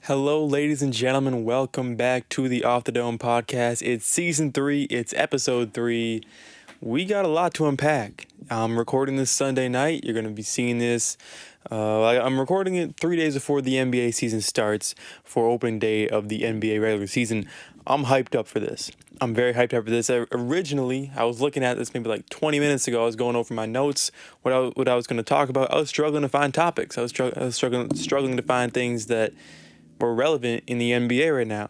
Hello, ladies and gentlemen. Welcome back to the Off the Dome podcast. It's season 3. It's episode 3. We got a lot to unpack. I'm recording this Sunday night. You're going to be seeing this. I'm recording it 3 days before the NBA season starts for opening day of the NBA regular season. I'm hyped up for this. I'm very hyped up for this. Originally, I was looking at this maybe like 20 minutes ago. I was going over my notes, what I was going to talk about. I was struggling to find topics. I was struggling to find things that were relevant in the NBA right now.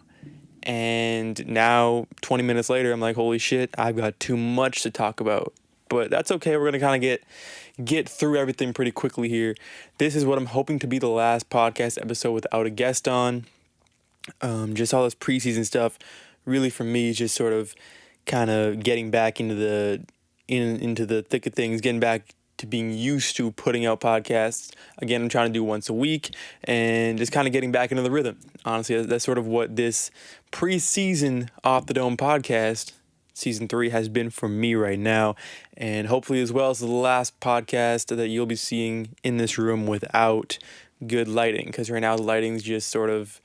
And now, 20 minutes later, I'm like, holy shit, I've got too much to talk about. But that's okay. We're going to kind of get through everything pretty quickly here. This is what I'm hoping to be the last podcast episode without a guest on. Just all this preseason stuff, really for me, is just sort of kind of getting back into the thick of things, getting back to being used to putting out podcasts. Again, I'm trying to do once a week and just kind of getting back into the rhythm. Honestly, that's sort of what this preseason Off the Dome podcast, season 3, has been for me right now. And hopefully as well as the last podcast that you'll be seeing in this room without good lighting. Because right now the lighting's just sort of,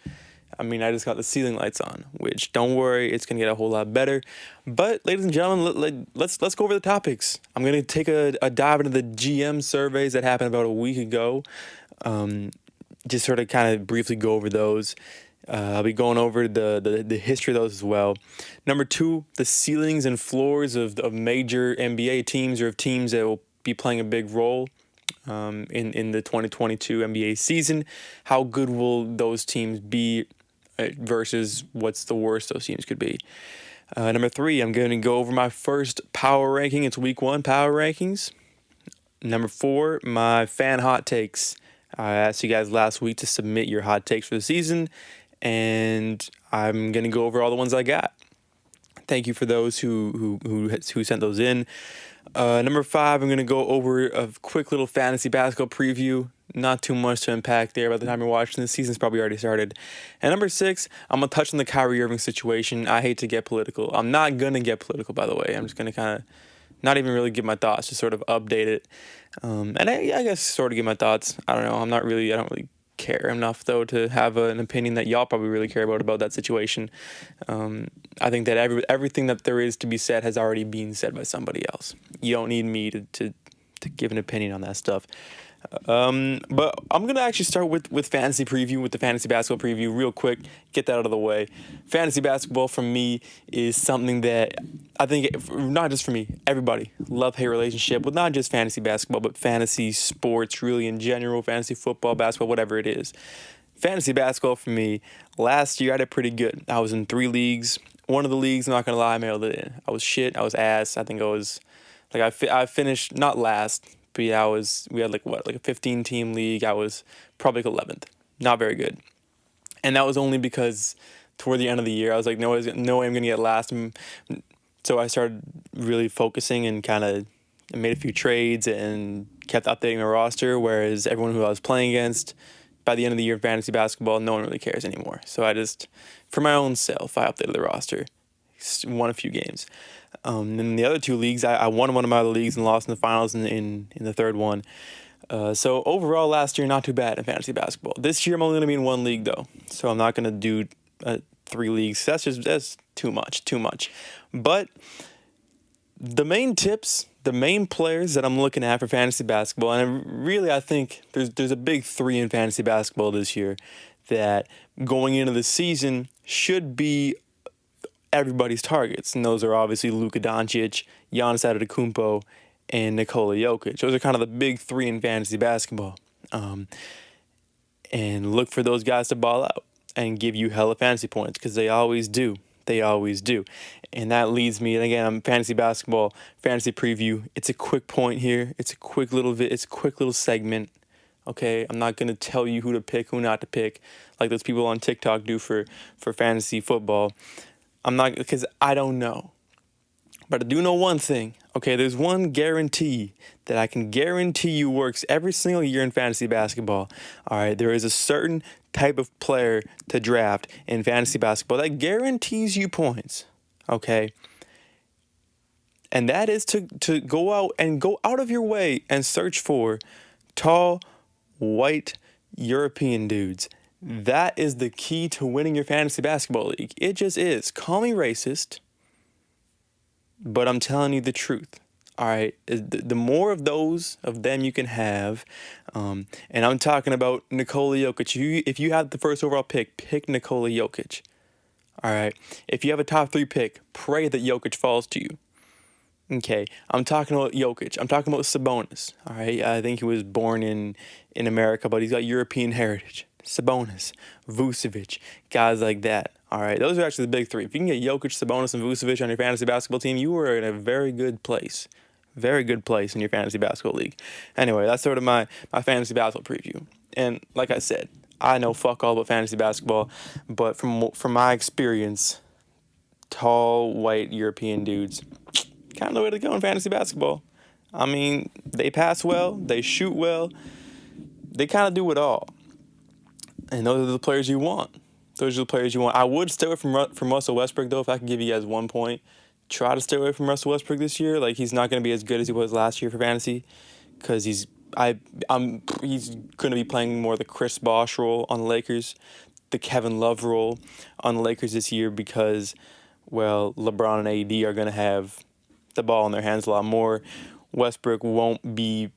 I just got the ceiling lights on, which, don't worry, it's going to get a whole lot better. But, ladies and gentlemen, let's go over the topics. I'm going to take a dive into the GM surveys that happened about a week ago. Just sort of kind of briefly go over those. I'll be going over the history of those as well. Number 2, the ceilings and floors of major NBA teams or of teams that will be playing a big role in the 2022 NBA season. How good will those teams be versus what's the worst those teams could be. Number 3, I'm going to go over my first power ranking. It's week 1 power rankings. Number 4, my fan hot takes. I asked you guys last week to submit your hot takes for the season, and I'm going to go over all the ones I got. Thank you for those who sent those in. Number 5, I'm going to go over a quick little fantasy basketball preview. Not too much to unpack there. By the time you're watching, the season's probably already started. And number 6, I'm going to touch on the Kyrie Irving situation. I hate to get political. I'm not going to get political, by the way. I'm just going to kind of not even really give my thoughts, just sort of update it. And I guess sort of give my thoughts. I don't know. I don't really care enough, though, to have an opinion that y'all probably really care about that situation. I think that everything that there is to be said has already been said by somebody else. You don't need me to give an opinion on that stuff. But I'm going to actually start with fantasy preview, with the fantasy basketball preview real quick, get that out of the way. Fantasy basketball for me is something that I think, not just for me, everybody, love-hate relationship with not just fantasy basketball, but fantasy sports really in general, fantasy football, basketball, whatever it is. Fantasy basketball for me, last year I did pretty good. I was in 3 leagues. One of the leagues, I'm not going to lie, I mailed it in. I was shit. I was ass. I think I was, I finished, not last, but yeah, we had like a 15-team league. I was probably 11th. Not very good. And that was only because toward the end of the year, I was like, no way I'm going to get last. So I started really focusing and kind of made a few trades and kept updating my roster, whereas everyone who I was playing against, by the end of the year in fantasy basketball, no one really cares anymore. So I just, for my own self, I updated the roster, won a few games. In the other 2 leagues, I won one of my other leagues and lost in the finals in the third one. So overall, last year, not too bad in fantasy basketball. This year, I'm only going to be in 1 league, though. So I'm not going to do 3 leagues. That's too much. But the main tips, the main players that I'm looking at for fantasy basketball, and really I think there's a big 3 in fantasy basketball this year that going into the season should be everybody's targets, and those are obviously Luka Doncic, Giannis Antetokounmpo, and Nikola Jokic. Those are kind of the big 3 in fantasy basketball. And look for those guys to ball out and give you hella fantasy points, because they always do. And that leads me, and again, I'm fantasy basketball, fantasy preview. It's a quick point here. It's a quick little segment. Okay, I'm not going to tell you who to pick, who not to pick, like those people on TikTok do for fantasy football. I'm not, because I don't know. But I do know one thing. Okay, there's one guarantee that I can guarantee you works every single year in fantasy basketball. All right, there is a certain type of player to draft in fantasy basketball that guarantees you points. Okay? And that is to go out of your way and search for tall, white, European dudes. That is the key to winning your fantasy basketball league. It just is. Call me racist, but I'm telling you the truth. All right, the more of them you can have, and I'm talking about Nikola Jokic. If you have the first overall pick Nikola Jokic. All right, if you have a top 3 pick, pray that Jokic falls to you. Okay, I'm talking about Jokic. I'm talking about Sabonis. All right, I think he was born in America, but he's got European heritage. Sabonis, Vucevic, guys like that. All right, those are actually the big 3. If you can get Jokic, Sabonis, and Vucevic on your fantasy basketball team, you are in a very good place. Very good place in your fantasy basketball league. Anyway, that's sort of my fantasy basketball preview. And like I said, I know fuck all about fantasy basketball, but from my experience, tall, white European dudes, kind of the way to go in fantasy basketball. I mean, they pass well, they shoot well, they kind of do it all. And those are the players you want. I would stay away from Russell Westbrook, though, if I could give you guys 1 point. Try to stay away from Russell Westbrook this year. Like, he's not going to be as good as he was last year for fantasy, because he's going to be playing more the Chris Bosh role on the Lakers, the Kevin Love role on the Lakers this year, because, well, LeBron and AD are going to have the ball in their hands a lot more. Westbrook won't be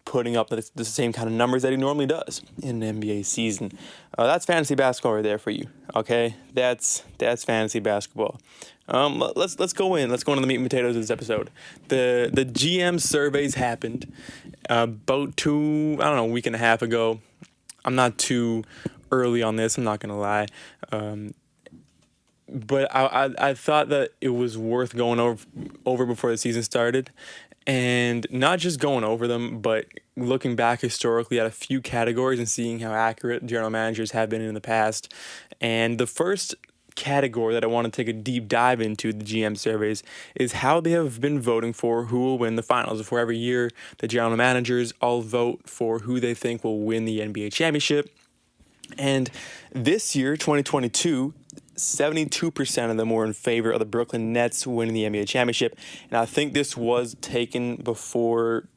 putting up the same kind of numbers that he normally does in an NBA season. That's fantasy basketball right there for you. Okay, that's fantasy basketball. Let's go into the meat and potatoes of this episode. The GM surveys happened about a week and a half ago. I'm not too early on this, I'm not gonna lie. But I thought that it was worth going over before the season started. And not just going over them, but looking back historically at a few categories and seeing how accurate general managers have been in the past. And the first category that I want to take a deep dive into, the GM surveys, is how they have been voting for who will win the finals. For every year, the general managers all vote for who they think will win the NBA championship. And this year, 2022, 72% of them were in favor of the Brooklyn Nets winning the NBA championship. And I think this was taken before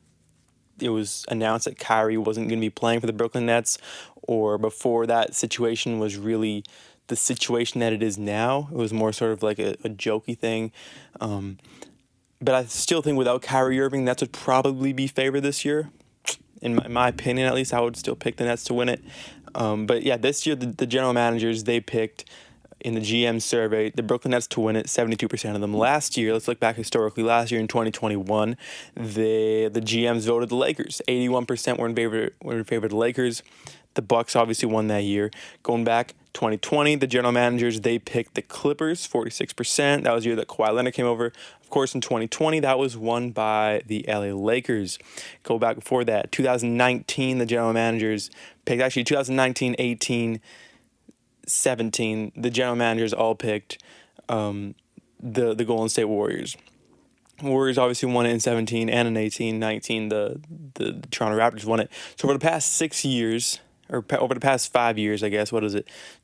it was announced that Kyrie wasn't going to be playing for the Brooklyn Nets, or before that situation was really the situation that it is now. It was more sort of like a jokey thing. But I still think without Kyrie Irving, Nets would probably be favored this year. In my opinion, at least, I would still pick the Nets to win it. But yeah, this year, the general managers, they picked, in the GM survey, the Brooklyn Nets to win it, 72% of them. Last year, let's look back historically, last year in 2021, the GMs voted the Lakers. 81% were in favor of the Lakers. The Bucks obviously won that year. Going back 2020, the general managers, they picked the Clippers, 46%. That was the year that Kawhi Leonard came over. Of course, in 2020, that was won by the LA Lakers. Go back before that, 2019, the general managers picked, actually 2019, 18, 17, the general managers all picked the Golden State Warriors. Warriors obviously won it in 17, and in 18, 19, the Toronto Raptors won it. So over the past 6 years, or over the past 5 years, I guess,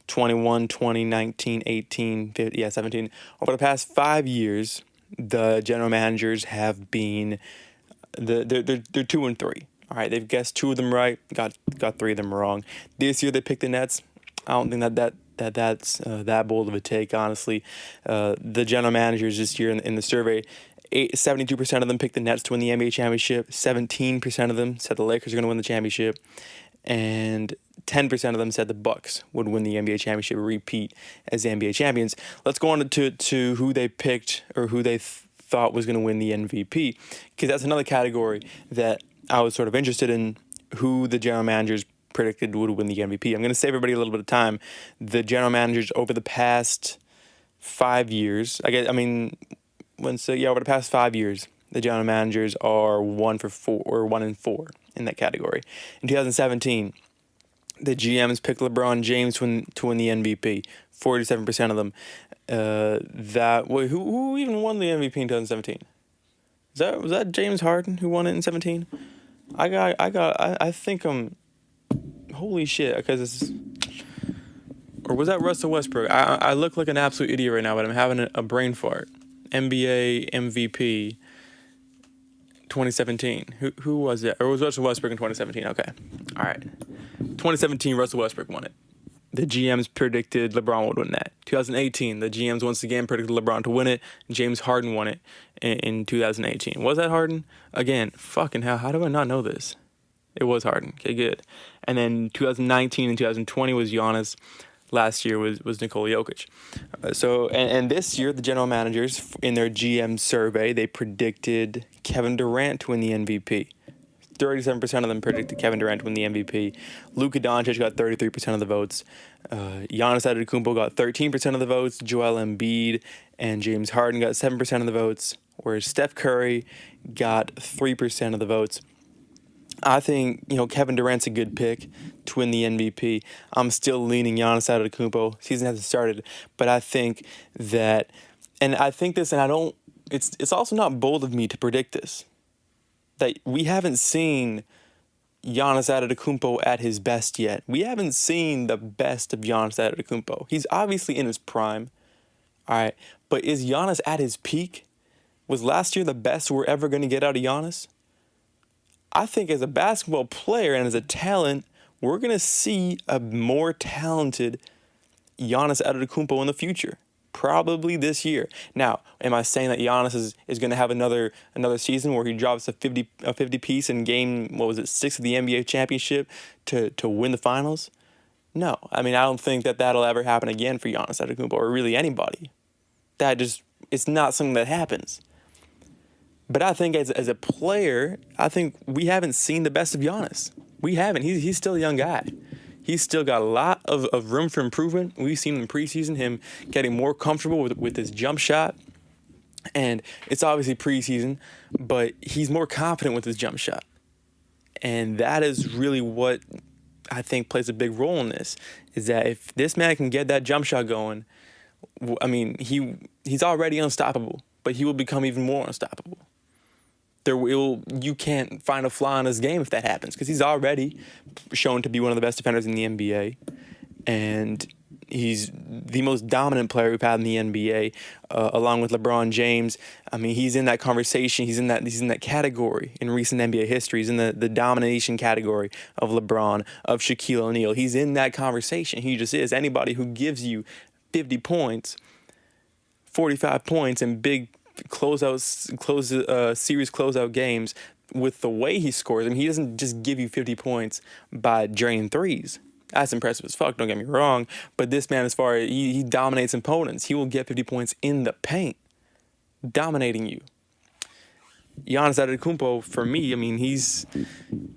21, 20, 19, 18, 50, 17. Over the past 5 years, the general managers have been, they're 2 and 3. All right, they've guessed 2 of them right, got 3 of them wrong. This year they picked the Nets. I don't think that's that bold of a take, honestly. The general managers this year in the survey, 72% of them picked the Nets to win the NBA championship. 17% of them said the Lakers are going to win the championship, and 10% of them said the Bucks would win the NBA championship, repeat as the NBA champions. Let's go on to who they picked, or who they thought was going to win the MVP, because that's another category that I was sort of interested in, who the general managers predicted would win the MVP. I'm going to save everybody a little bit of time. The general managers over the past 5 years, over the past 5 years, the general managers are 1 and 4 in that category. In 2017, the GMs picked LeBron James to win the MVP. 47% of them. Who even won the MVP in 2017? Was that James Harden who won it in 17? I think holy shit, because or was that Russell Westbrook? I look like an absolute idiot right now, but I'm having a brain fart. NBA MVP 2017. Who was it? Or was Russell Westbrook in 2017? Okay. All right. 2017, Russell Westbrook won it. the GMs predicted LeBron would win that. 2018, the GMs once again predicted LeBron to win it. James Harden won it in 2018. Was that Harden? Again, fucking hell, how do I not know this? It was Harden. Okay, good. And then 2019 and 2020 was Giannis. Last year was Nikola Jokic. And this year, the general managers, in their GM survey, they predicted Kevin Durant to win the MVP. 37% of them predicted Kevin Durant to win the MVP. Luka Doncic got 33% of the votes. Giannis Antetokounmpo got 13% of the votes. Joel Embiid and James Harden got 7% of the votes, whereas Steph Curry got 3% of the votes. I think, Kevin Durant's a good pick to win the MVP. I'm still leaning Giannis Antetokounmpo. Season hasn't started, but I think that, and I think this, and I don't, it's also not bold of me to predict this, that we haven't seen Giannis Antetokounmpo at his best yet. We haven't seen the best of Giannis Antetokounmpo. He's obviously in his prime, all right, but is Giannis at his peak? Was last year the best we're ever going to get out of Giannis? I think as a basketball player and as a talent, we're going to see a more talented Giannis Antetokounmpo in the future, probably this year. Now, am I saying that Giannis is going to have another season where he drops a 50 piece in game, 6 of the NBA championship to win the finals? No. I mean, I don't think that that'll ever happen again for Giannis Antetokounmpo or really anybody. It's not something that happens. But I think as a player, I think we haven't seen the best of Giannis. We haven't. He's still a young guy. He's still got a lot of room for improvement. We've seen in preseason him getting more comfortable with his jump shot. And it's obviously preseason, but he's more confident with his jump shot. And that is really what I think plays a big role in this, is that if this man can get that jump shot going, I mean, he's already unstoppable, but he will become even more unstoppable. You can't find a flaw in his game if that happens, because he's already shown to be one of the best defenders in the NBA, and he's the most dominant player we've had in the NBA, along with LeBron James. I mean, he's in that conversation. He's in that category in recent NBA history. He's in the domination category of LeBron, of Shaquille O'Neal. He's in that conversation. He just is. Anybody who gives you 50 points, 45 points, and big series closeout games with the way he scores. I mean, he doesn't just give you 50 points by draining threes. That's impressive as fuck, don't get me wrong. But this man, as far as he dominates opponents, he will get 50 points in the paint, dominating you. Giannis Antetokounmpo, for me, I mean,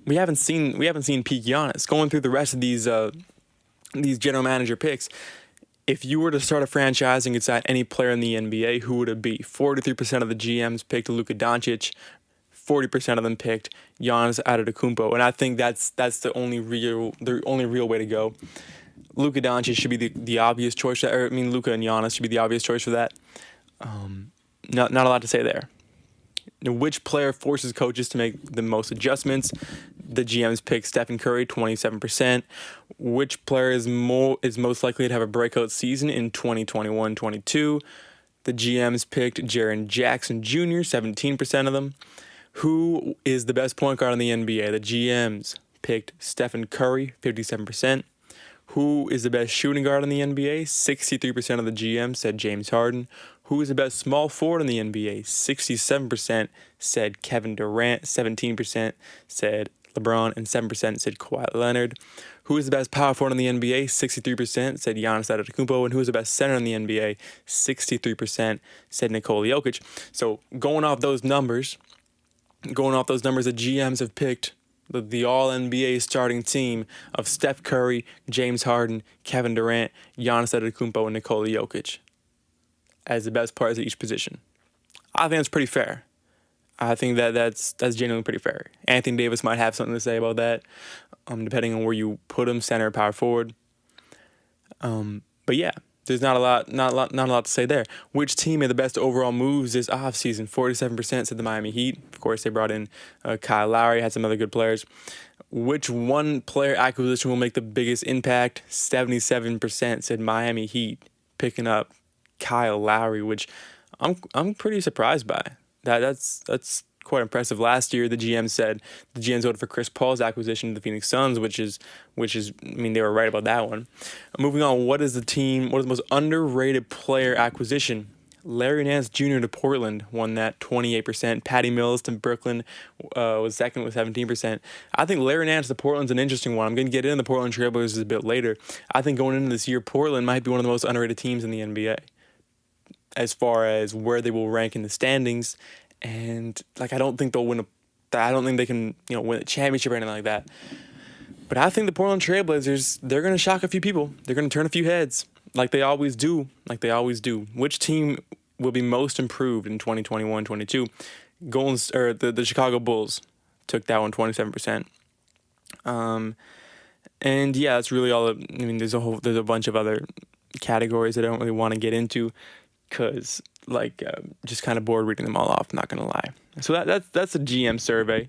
we haven't seen peak Giannis. Going through the rest of these general manager picks, if you were to start a franchise and could sign any player in the NBA, who would it be? 43% of the GMs picked Luka Doncic, 40% of them picked Giannis Antetokounmpo, and I think that's the only real way to go. Luka Doncic should be the obvious choice. Luka and Giannis should be the obvious choice for that. Not a lot to say there. Now, which player forces coaches to make the most adjustments? The GMs picked Stephen Curry, 27%. Which player is most likely to have a breakout season in 2021-22? The GMs picked Jaren Jackson Jr., 17% of them. Who is the best point guard in the NBA? The GMs picked Stephen Curry, 57%. Who is the best shooting guard in the NBA? 63% of the GMs said James Harden. Who is the best small forward in the NBA? 67% said Kevin Durant, 17% said LeBron, and 7% said Kawhi Leonard. Who is the best power forward in the NBA? 63% said Giannis Antetokounmpo. And who is the best center in the NBA? 63% said Nikola Jokic. So going off those numbers, the GMs have picked the all-NBA starting team of Steph Curry, James Harden, Kevin Durant, Giannis Antetokounmpo, and Nikola Jokic as the best players at each position. I think that's pretty fair. I think that's genuinely pretty fair. Anthony Davis might have something to say about that, depending on where you put him, center or power forward. But yeah, there's not a lot to say there. Which team made the best overall moves this offseason? 47% said the Miami Heat. Of course, they brought in Kyle Lowry, had some other good players. Which one player acquisition will make the biggest impact? 77% said Miami Heat, picking up Kyle Lowry, which I'm pretty surprised by. That's quite impressive. Last year, the GMs voted for Chris Paul's acquisition of the Phoenix Suns, which is, I mean, they were right about that one. Moving on, what is the most underrated player acquisition? Larry Nance Jr. to Portland won that 28%. Patty Mills to Brooklyn was second with 17%. I think Larry Nance to Portland's an interesting one. I'm going to get into the Portland Trailblazers a bit later. I think going into this year, Portland might be one of the most underrated teams in the NBA as far as where they will rank in the standings. And like, I don't think they'll win I don't think they can, win a championship or anything like that. But I think the Portland Trailblazers, they're going to shock a few people. They're going to turn a few heads. Like they always do. Which team will be most improved in 2021-22? The Chicago Bulls took that one 27%. And yeah, that's really all. There's a bunch of other categories that I don't really want to get into because just kind of bored reading them all off. I'm not gonna lie. So that's a GM survey.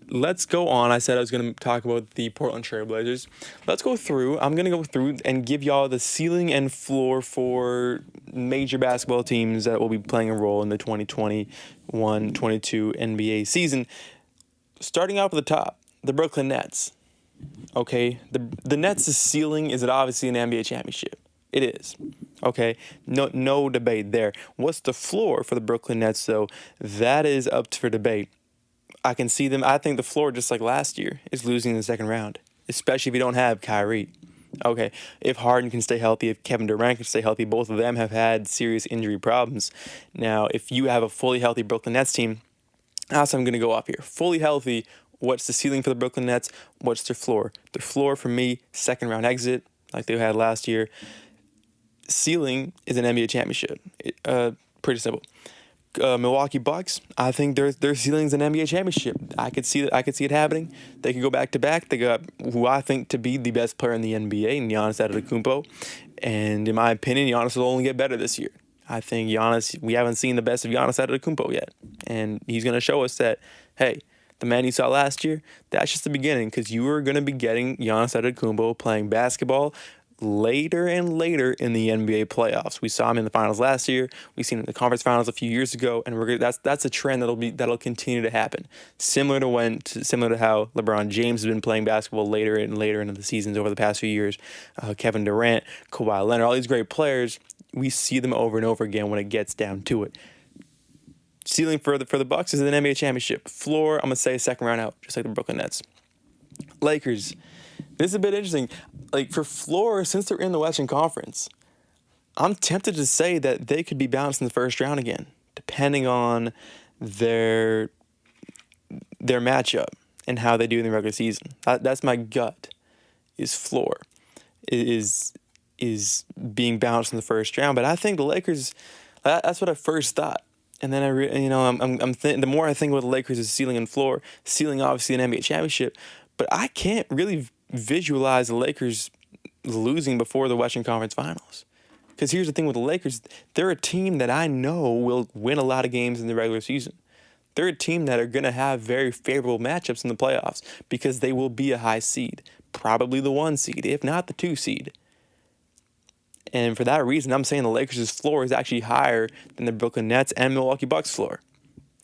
Let's go on. I said I was going to talk about the Portland Trailblazers. Let's go through. I'm going to go through and give y'all the ceiling and floor for major basketball teams that will be playing a role in the 2021-22 NBA season. Starting off at the top, the Brooklyn Nets. Okay, the Nets' ceiling is obviously an NBA championship. It is. Okay, no debate there. What's the floor for the Brooklyn Nets, though? That is up for debate. I can see them. I think the floor, just like last year, is losing in the second round, especially if you don't have Kyrie. Okay, if Harden can stay healthy, if Kevin Durant can stay healthy, both of them have had serious injury problems. Now, if you have a fully healthy Brooklyn Nets team, that's what I'm going to go off here. Fully healthy, what's the ceiling for the Brooklyn Nets? What's their floor? Their floor, for me, second round exit, like they had last year. Ceiling is an NBA championship. Pretty simple. Milwaukee Bucks, I think their ceiling's an NBA championship. I could see it happening. They could go back to back. They got who I think to be the best player in the NBA, Giannis Antetokounmpo. And in my opinion, Giannis will only get better this year. I think we haven't seen the best of Giannis Antetokounmpo yet. And he's going to show us that, hey, the man you saw last year, that's just the beginning, because you are going to be getting Giannis Antetokounmpo playing basketball later and later in the NBA playoffs. We saw him in the finals last year. We've seen him in the conference finals a few years ago, and that's a trend that'll continue to happen. Similar to how LeBron James has been playing basketball later and later into the seasons over the past few years. Kevin Durant, Kawhi Leonard, all these great players, we see them over and over again when it gets down to it. Ceiling for the Bucks is an NBA championship. Floor, I'm gonna say second round out, just like the Brooklyn Nets. Lakers. This is a bit interesting. Like, for floor, since they're in the Western Conference, I'm tempted to say that they could be bounced in the first round again, depending on their matchup and how they do in the regular season. That's my gut. Is floor is being bounced in the first round, but I think the Lakers. That's what I first thought. And then the more I think about the Lakers is ceiling and floor. Ceiling, obviously, an NBA championship, but I can't really visualize the Lakers losing before the Western Conference Finals. Because here's the thing with the Lakers, they're a team that I know will win a lot of games in the regular season. They're a team that are going to have very favorable matchups in the playoffs because they will be a high seed, probably the 1 seed, if not the 2 seed. And for that reason, I'm saying the Lakers' floor is actually higher than the Brooklyn Nets and Milwaukee Bucks' floor.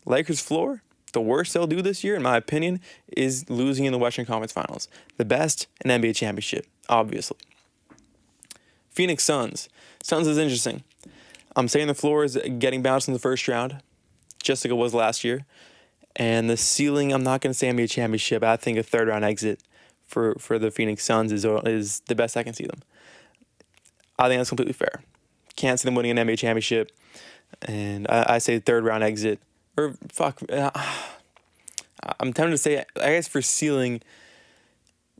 Lakers' floor, the worst they'll do this year, in my opinion, is losing in the Western Conference Finals. The best, an NBA championship, obviously. Phoenix Suns. Suns is interesting. I'm saying the floor is getting bounced in the first round, just like it was last year. And the ceiling, I'm not going to say NBA championship. I think a third round exit for the Phoenix Suns is the best I can see them. I think that's completely fair. Can't see them winning an NBA championship. And I say third round exit. Or I'm tempted to say, I guess for ceiling,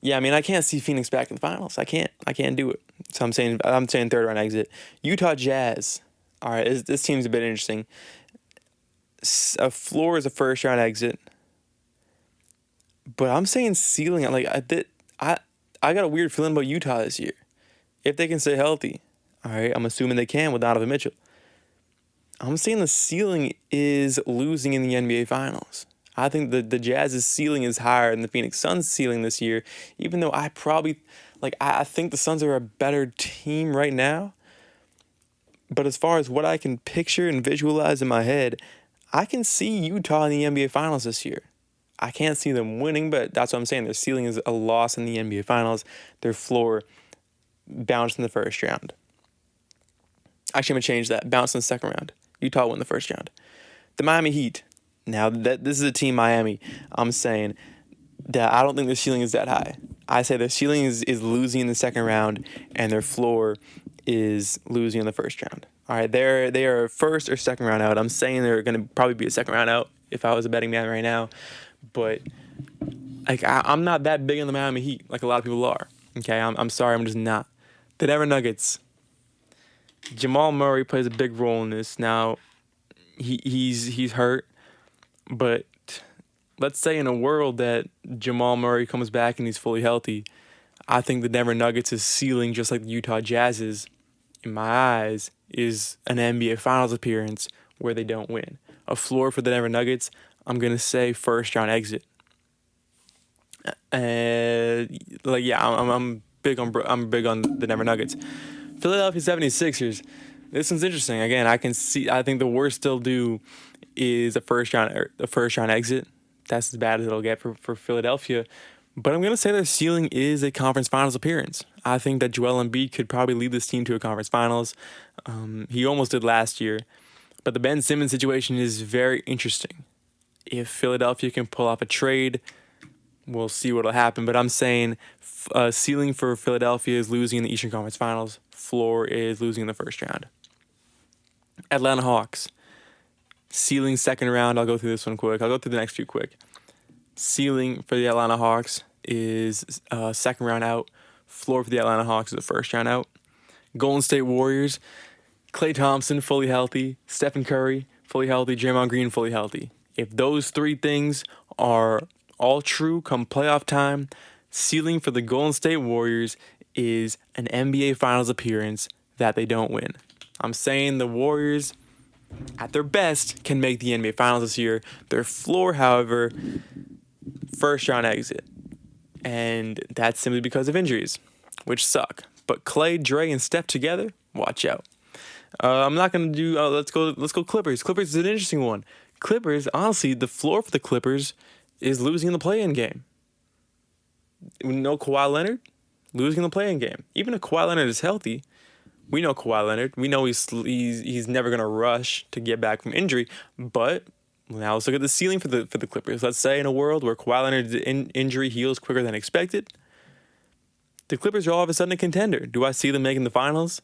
yeah, I can't see Phoenix back in the finals. I can't do it. So I'm saying third round exit. Utah Jazz. All right, this team's a bit interesting. A floor is a first round exit. But I'm saying ceiling, I got a weird feeling about Utah this year. If they can stay healthy, all right, I'm assuming they can with Donovan Mitchell. I'm saying the ceiling is losing in the NBA Finals. I think the Jazz's ceiling is higher than the Phoenix Suns' ceiling this year, even though I think the Suns are a better team right now. But as far as what I can picture and visualize in my head, I can see Utah in the NBA Finals this year. I can't see them winning, but that's what I'm saying. Their ceiling is a loss in the NBA Finals. Their floor bounced in the first round. Actually, I'm going to change that. Bounced in the second round. Utah won the first round. The Miami Heat. Now, this is a team, Miami. I'm saying that I don't think their ceiling is that high. I say their ceiling is losing in the second round, and their floor is losing in the first round. All right, they are first or second round out. I'm saying they're going to probably be a second round out if I was a betting man right now. But like I'm not that big on the Miami Heat like a lot of people are. Okay, I'm sorry, I'm just not. The Denver Nuggets. Jamal Murray plays a big role in this. Now, he's hurt, but let's say in a world that Jamal Murray comes back and he's fully healthy, I think the Denver Nuggets' ceiling, just like the Utah Jazz's, in my eyes, is an NBA Finals appearance where they don't win. A floor for the Denver Nuggets, I'm gonna say first round exit. I'm big on the Denver Nuggets. Philadelphia 76ers. This one's interesting. Again, I think the worst they'll do is a first round exit. That's as bad as it'll get for Philadelphia. But I'm going to say their ceiling is a conference finals appearance. I think that Joel Embiid could probably lead this team to a conference finals. He almost did last year. But the Ben Simmons situation is very interesting. If Philadelphia can pull off a trade, we'll see what'll happen. But I'm saying ceiling for Philadelphia is losing in the Eastern Conference Finals. Floor is losing in the first round. Atlanta Hawks. Ceiling second round. I'll go through this one quick. I'll go through the next few quick. Ceiling for the Atlanta Hawks is second round out. Floor for the Atlanta Hawks is the first round out. Golden State Warriors. Klay Thompson fully healthy. Stephen Curry fully healthy. Draymond Green fully healthy. If those three things are all true come playoff time, ceiling for the Golden State Warriors is an NBA Finals appearance that they don't win. I'm saying the Warriors, at their best, can make the NBA Finals this year. Their floor, however, first round exit. And that's simply because of injuries, which suck. But Clay, Dre, and Steph together, watch out. I'm not going to do, let's go Clippers. Clippers is an interesting one. Clippers, honestly, the floor for the Clippers is losing in the play-in game. No Kawhi Leonard, losing in the play-in game. Even if Kawhi Leonard is healthy, we know Kawhi Leonard. We know he's never going to rush to get back from injury. But now let's look at the ceiling for the Clippers. Let's say in a world where Kawhi Leonard's injury heals quicker than expected, the Clippers are all of a sudden a contender. Do I see them making the finals?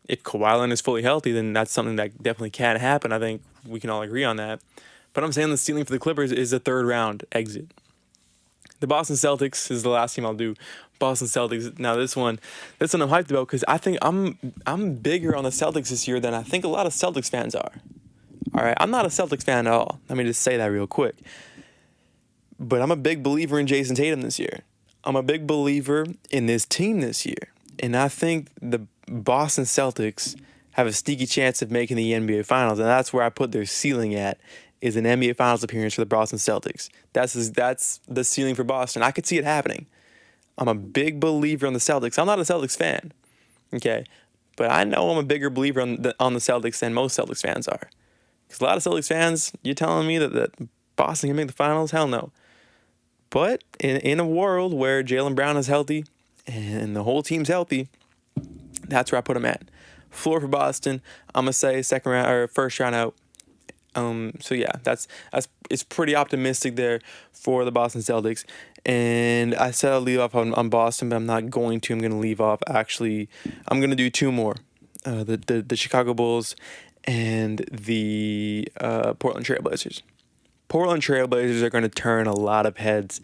If Kawhi Leonard is fully healthy, then that's something that definitely can happen. I think we can all agree on that. But I'm saying the ceiling for the Clippers is a third round exit. The Boston Celtics is the last team I'll do. Boston Celtics. Now this one I'm hyped about because I think I'm bigger on the Celtics this year than I think a lot of Celtics fans are. All right, I'm not a Celtics fan at all. Let me just say that real quick. But I'm a big believer in Jason Tatum this year. I'm a big believer in this team this year. And I think the Boston Celtics have a sneaky chance of making the NBA Finals, and that's where I put their ceiling at, is an NBA Finals appearance for the Boston Celtics. That's the ceiling for Boston. I could see it happening. I'm a big believer on the Celtics. I'm not a Celtics fan, okay? But I know I'm a bigger believer on the Celtics than most Celtics fans are. Because a lot of Celtics fans, you're telling me that Boston can make the finals? Hell no. But in a world where Jaylen Brown is healthy and the whole team's healthy, that's where I put them at. Floor for Boston, I'm gonna say second round or first round out. So yeah, it's pretty optimistic there for the Boston Celtics. And I said I'll leave off on Boston, but I'm not going to. I'm gonna leave off. Actually, I'm gonna do two more. The Chicago Bulls and the Portland Trailblazers. Portland Trailblazers are going to turn a lot of heads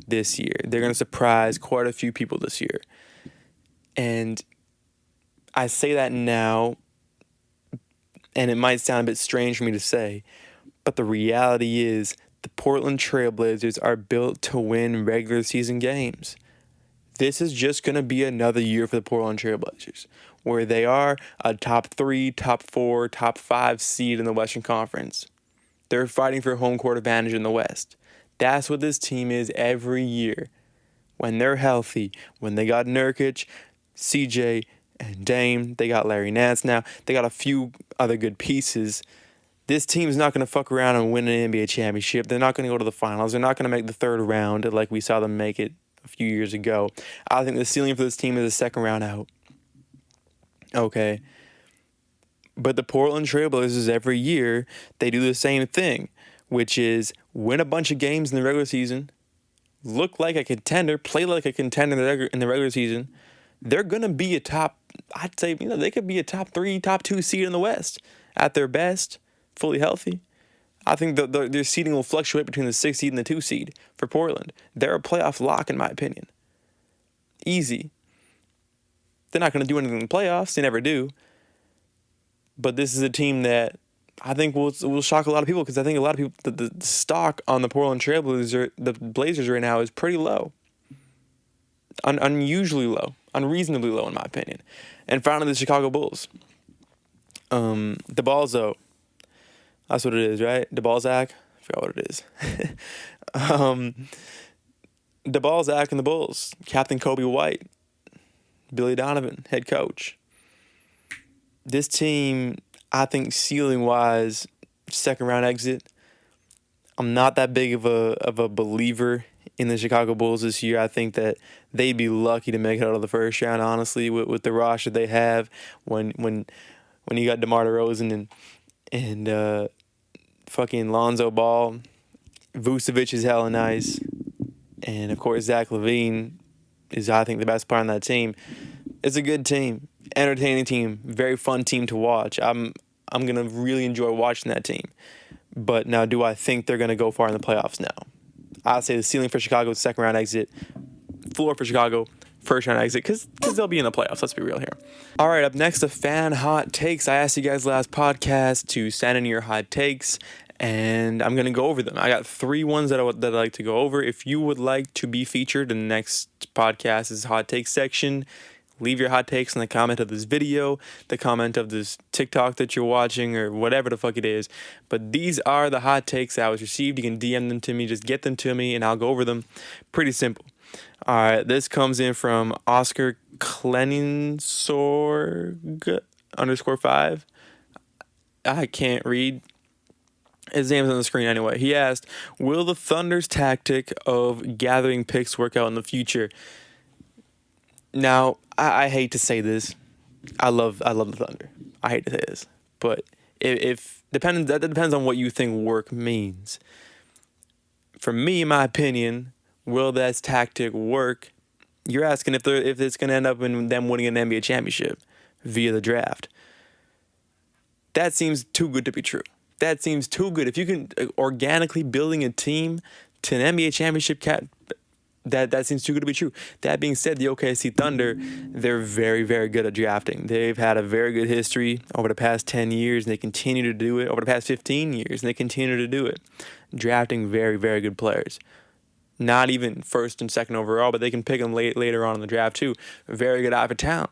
this year. They're going to surprise quite a few people this year. And I say that now, and it might sound a bit strange for me to say, but the reality is the Portland Trailblazers are built to win regular season games. This is just going to be another year for the Portland Trailblazers, where they are a top 3, top 4, top 5 seed in the Western Conference. They're fighting for home court advantage in the West. That's what this team is every year. When they're healthy, when they got Nurkic, CJ, and Dame, they got Larry Nance now. They got a few other good pieces. This team's not going to fuck around and win an NBA championship. They're not going to go to the finals. They're not going to make the third round like we saw them make it a few years ago. I think the ceiling for this team is a second round out. Okay. But the Portland Trailblazers, every year, they do the same thing, which is win a bunch of games in the regular season, look like a contender, play like a contender in the regular season. They're going to be a top, I'd say, they could be a top 3, top 2 seed in the West at their best, fully healthy. I think their seeding will fluctuate between the 6 seed and the 2 seed for Portland. They're a playoff lock, in my opinion. Easy. They're not going to do anything in the playoffs. They never do. But this is a team that I think will shock a lot of people, because I think a lot of people, the stock on the Portland Trailblazers, the Blazers right now, is pretty low. Unusually low. Unreasonably low, in my opinion. And finally, the Chicago Bulls. The Balzo. That's what it is, right? The Balzac? I forgot what it is. The Balzac and the Bulls. Captain Kobe White. Billy Donovan, head coach. This team, I think, ceiling-wise, second round exit. I'm not that big of a believer in the Chicago Bulls this year. I think that they'd be lucky to make it out of the first round, honestly, with the roster they have. When you got DeMar DeRozan and fucking Lonzo Ball, Vucevic is hella nice, and of course Zach LaVine is, I think, the best player on that team. It's a good team. Entertaining team, very fun team to watch. I'm gonna really enjoy watching that team. But now, do I think they're gonna go far in the playoffs? No. I'd say the ceiling for Chicago is second round exit. Floor for Chicago, first round exit, because they'll be in the playoffs. Let's be real here. All right, up next, the fan hot takes. I asked you guys last podcast to send in your hot takes, and I'm gonna go over them. I got 3 ones that I'd like to go over. If you would like to be featured in the next podcast's hot take section, leave your hot takes in the comment of this video, the comment of this TikTok that you're watching, or whatever the fuck it is. But these are the hot takes that was received. You can DM them to me. Just get them to me, and I'll go over them. Pretty simple. All right, this comes in from Oscar Kleninsorg _5. I can't read. His name's on the screen anyway. He asked, will the Thunder's tactic of gathering picks work out in the future? Now, I hate to say this. I love the Thunder. I hate to say this, but that depends on what you think work means. For me, in my opinion, will that tactic work? You're asking if it's going to end up in them winning an NBA championship via the draft. That seems too good to be true. That seems too good. If you can organically building a team to an NBA championship that seems too good to be true. That being said, the OKC Thunder, they're very, very good at drafting. They've had a very good history over the past 10 years, and they continue to do it over the past 15 years, and they continue to do it. Drafting very, very good players. Not even first and second overall, but they can pick them later on in the draft too. Very good eye for talent.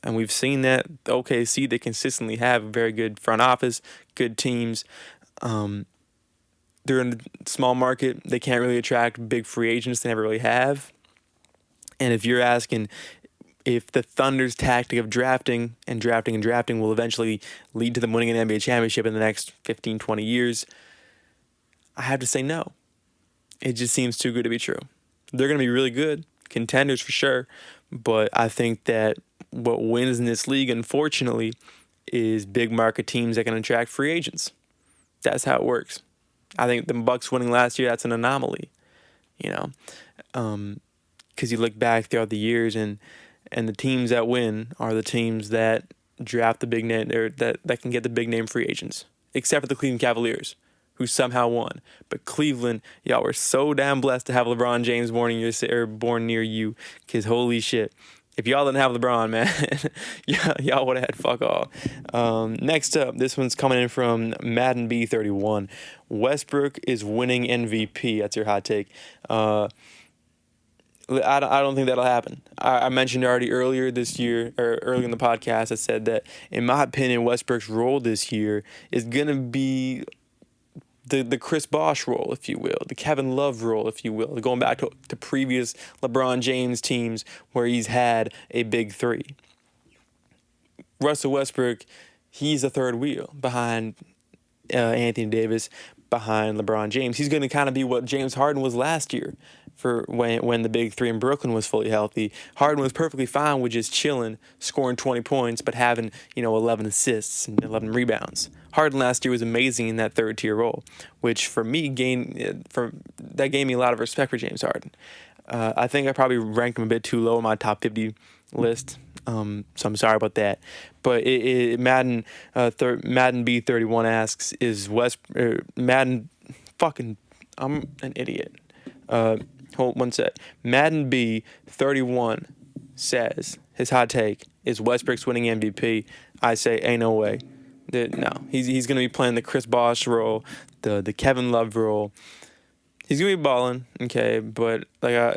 And we've seen that OKC, they consistently have a very good front office, good teams. They're in a small market. They can't really attract big free agents. They never really have. And if you're asking if the Thunder's tactic of drafting will eventually lead to them winning an NBA championship in the next 15, 20 years, I have to say no. It just seems too good to be true. They're going to be really good, contenders for sure, but I think that what wins in this league, unfortunately, is big market teams that can attract free agents. That's how it works. I think the Bucks winning last year, that's an anomaly, because you look back throughout the years, and the teams that win are the teams that draft the big name, or that can get the big name free agents, except for the Cleveland Cavaliers, who somehow won. But Cleveland, y'all were so damn blessed to have LeBron James born near you, because holy shit. If y'all didn't have LeBron, man, y'all would have had fuck all. Next up, this one's coming in from Madden B31. Westbrook is winning MVP. That's your hot take. I don't think that'll happen. I mentioned already earlier this year, or earlier in the podcast, I said that, in my opinion, Westbrook's role this year is going to be the Chris Bosh role, if you will, the Kevin Love role, if you will, going back to previous LeBron James teams where he's had a big three. Russell Westbrook, he's the third wheel behind Anthony Davis behind LeBron James. He's going to kind of be what James Harden was last year for when the big three in Brooklyn was fully healthy. Harden was perfectly fine with just chilling, scoring 20 points, but having 11 assists and 11 rebounds. Harden last year was amazing in that third tier role, which for me gave me a lot of respect for James Harden. I think I probably ranked him a bit too low in my top 50 list. So I'm sorry about that. But Madden B31 asks, is Madden fucking, I'm an idiot. Hold one sec. Madden B31 says his hot take is Westbrook's winning MVP. I say ain't no way. No, he's gonna be playing the Chris Bosh role, the Kevin Love role. He's gonna be balling, okay, but nah.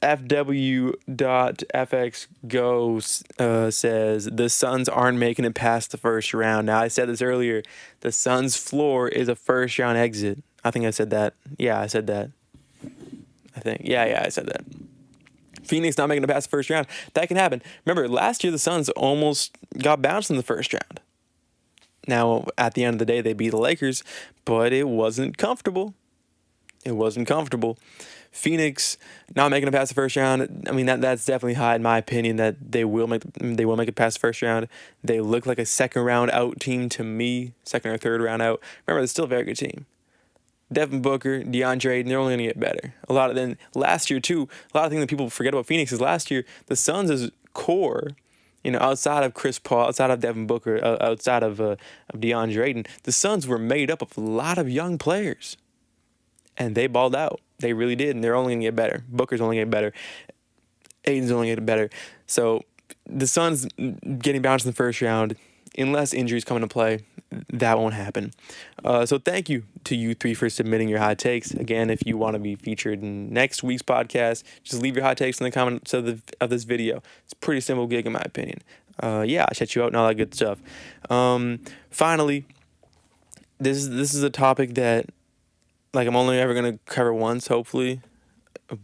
FW.FXGo says the Suns aren't making it past the first round. Now, I said this earlier. The Suns' floor is a first-round exit. I think I said that. Yeah, I said that. I think. Yeah, I said that. Phoenix not making it past the first round. That can happen. Remember, last year the Suns almost got bounced in the first round. Now, at the end of the day, they beat the Lakers, but it wasn't comfortable. Phoenix not making it past the first round. I mean, that's definitely high in my opinion that they will make it past the first round. They look like a second round out team to me, second or third round out. Remember, they're still a very good team. Devin Booker, DeAndre Ayton, they're only going to get better. Last year too, a lot of things that people forget about Phoenix is last year the Suns' core, outside of Chris Paul, outside of Devin Booker, outside of DeAndre Ayton, the Suns were made up of a lot of young players. And they balled out. They really did, and they're only going to get better. Booker's only getting better. Aiden's only getting better. So the Suns getting bounced in the first round, unless injuries come into play, that won't happen. So thank you to you three for submitting your hot takes. Again, if you want to be featured in next week's podcast, just leave your hot takes in the comments of this video. It's a pretty simple gig in my opinion. I'll shut you out and all that good stuff. Finally, this is a topic that I'm only ever gonna cover once, hopefully,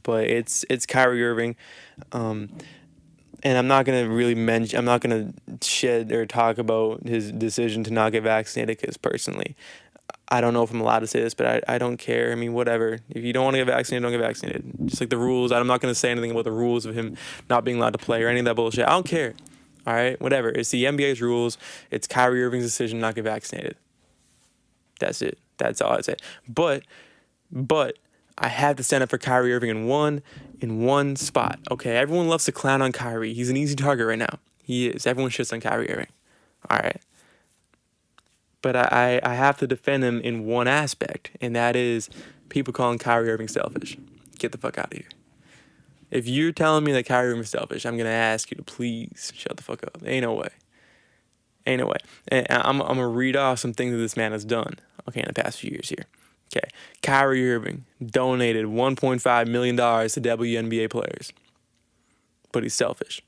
but it's Kyrie Irving, and I'm not gonna shed or talk about his decision to not get vaccinated because personally, I don't know if I'm allowed to say this, but I don't care. I mean, whatever. If you don't want to get vaccinated, don't get vaccinated. Just like the rules, I'm not gonna say anything about the rules of him not being allowed to play or any of that bullshit. I don't care. All right, whatever. It's the NBA's rules. It's Kyrie Irving's decision not to get vaccinated. That's it. That's all I'd say. But I have to stand up for Kyrie Irving in one spot. Okay, everyone loves to clown on Kyrie. He's an easy target right now. He is. Everyone shits on Kyrie Irving. All right. But I have to defend him in one aspect, and that is people calling Kyrie Irving selfish. Get the fuck out of here. If you're telling me that Kyrie Irving is selfish, I'm going to ask you to please shut the fuck up. Ain't no way. And I'm going to read off some things that this man has done, okay, in the past few years here. Okay, Kyrie Irving donated $1.5 million to WNBA players, but he's selfish.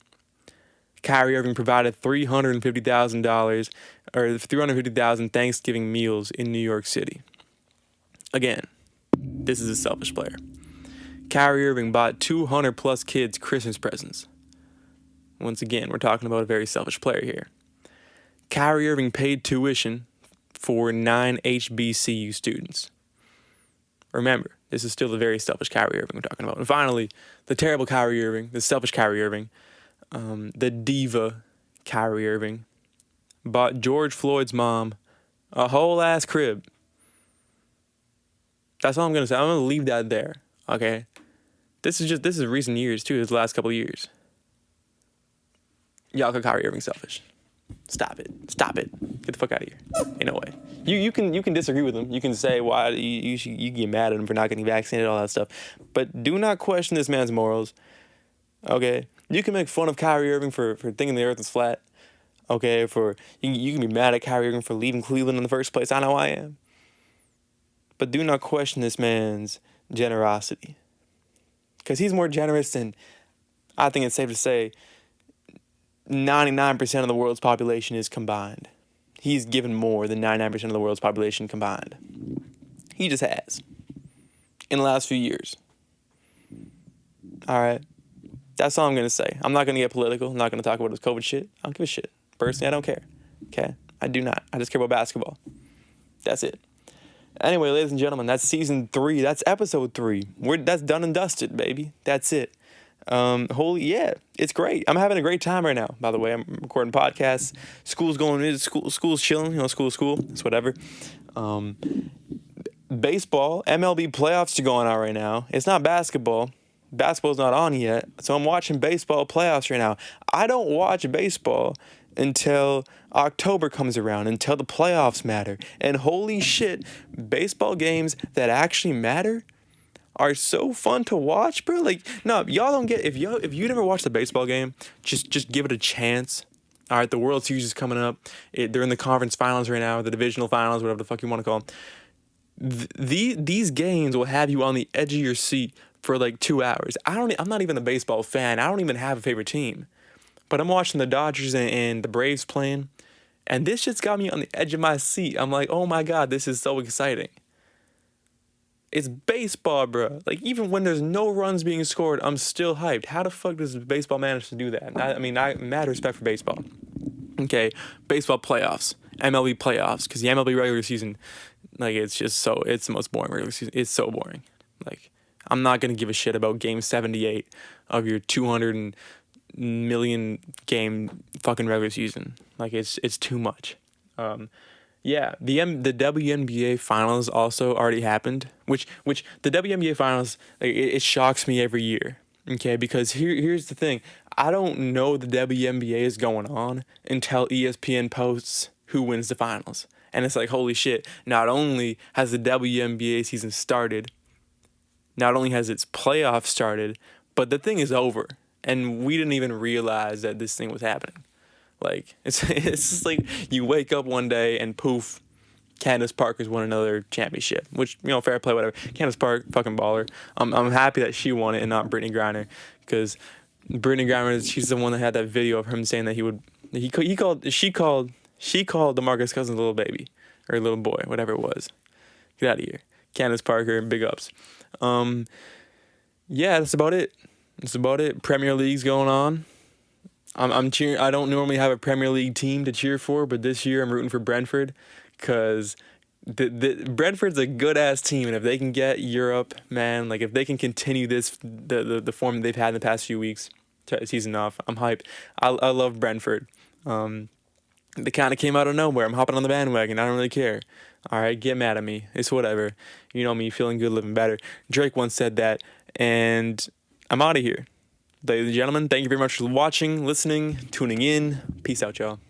Kyrie Irving provided $350,000 or $350,000 Thanksgiving meals in New York City. Again, this is a selfish player. Kyrie Irving bought 200 plus kids Christmas presents. Once again, we're talking about a very selfish player here. Kyrie Irving paid tuition for 9 HBCU students. Remember, this is still a very selfish Kyrie Irving we're talking about. And finally, the terrible Kyrie Irving, the selfish Kyrie Irving, the diva Kyrie Irving, bought George Floyd's mom a whole ass crib. That's all I'm going to say. I'm going to leave that there, okay? This is recent years, too. This last couple of years. Y'all call Kyrie Irving selfish. Stop it. Get the fuck out of here. Ain't no way. You can disagree with him. You can say why you get mad at him for not getting vaccinated, all that stuff. But do not question this man's morals. Okay? You can make fun of Kyrie Irving for thinking the earth is flat. Okay? You can be mad at Kyrie Irving for leaving Cleveland in the first place. I know I am. But do not question this man's generosity. Because he's more generous than, I think it's safe to say, 99% of the world's population is combined. He's given more than 99% of the world's population combined. He just has. In the last few years. All right. That's all I'm going to say. I'm not going to get political. I'm not going to talk about his COVID shit. I don't give a shit. personally, I don't care. Okay? I do not. I just care about basketball. That's it. Anyway, ladies and gentlemen, that's season 3. That's episode 3. That's done and dusted, baby. That's it. It's great. I'm having a great time right now. By the way, I'm recording podcasts. School's going. School's chilling. School. It's whatever. Baseball, MLB playoffs are going on right now. It's not basketball. Basketball's not on yet. So I'm watching baseball playoffs right now. I don't watch baseball until October comes around, until the playoffs matter. And holy shit, baseball games that actually matter are so fun to watch, bro. Like, no, y'all don't get, if you never watched a baseball game, just give it a chance. All right, the World Series is coming up. They're in the conference finals right now, the divisional finals, whatever the fuck you want to call them. These games will have you on the edge of your seat for like 2 hours. I'm not even a baseball fan. I don't even have a favorite team. But I'm watching the Dodgers and the Braves playing, and this shit's got me on the edge of my seat. I'm like, oh my God, this is so exciting. It's baseball, bro. Like, even when there's no runs being scored, I'm still hyped. How the fuck does baseball manage to do that? I mad respect for baseball. Okay, baseball playoffs, MLB playoffs, because the MLB regular season, like, it's the most boring regular season. It's so boring. Like, I'm not going to give a shit about game 78 of your 200 million game fucking regular season. Like, it's too much. Yeah, the WNBA Finals also already happened, which the WNBA Finals, like, it shocks me every year, okay? Because here's the thing. I don't know the WNBA is going on until ESPN posts who wins the finals. And it's like, holy shit, not only has the WNBA season started, not only has its playoffs started, but the thing is over. And we didn't even realize that this thing was happening. Like, it's just like you wake up one day and poof, Candace Parker's won another championship, which, fair play, whatever. Candace Parker, fucking baller. I'm happy that she won it and not Brittany Griner, because Brittany Griner, she's the one that had that video of him saying that she called DeMarcus Cousins a little baby or a little boy, whatever it was. Get out of here. Candace Parker, big ups. Yeah, that's about it. Premier League's going on. I'm cheering. I don't normally have a Premier League team to cheer for, but this year I'm rooting for Brentford, because the Brentford's a good ass team, and if they can get Europe, man, like, if they can continue the form they've had in the past few weeks, season off, I'm hyped. I love Brentford. They kind of came out of nowhere. I'm hopping on the bandwagon. I don't really care. All right, get mad at me. It's whatever. You know me, feeling good, living better. Drake once said that, and I'm out of here. Ladies and gentlemen, thank you very much for watching, listening, tuning in. Peace out, y'all.